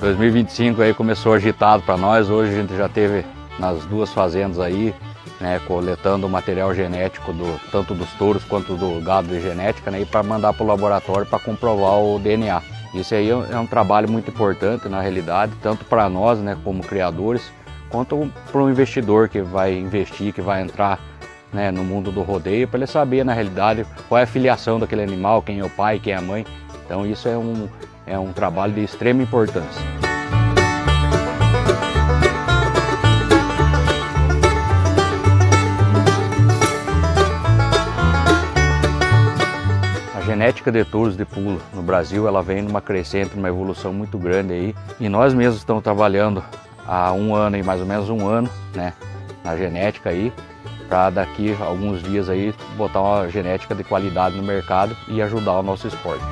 2025 aí começou agitado para nós. Hoje a gente já teve nas duas fazendas aí, né, coletando o material genético tanto dos touros quanto do gado de genética, né, e para mandar para o laboratório para comprovar o DNA. Isso aí é um trabalho muito importante na realidade, tanto para nós, né, como criadores, quanto para o investidor que vai investir, que vai entrar, né, no mundo do rodeio, para ele saber na realidade qual é a filiação daquele animal, quem é o pai, quem é a mãe. Então isso é um trabalho de extrema importância. A genética de touros de pulo no Brasil, ela vem numa crescente, numa evolução muito grande aí, e nós mesmos estamos trabalhando há um ano e mais ou menos um ano, né, na genética aí, para daqui a alguns dias aí botar uma genética de qualidade no mercado e ajudar o nosso esporte.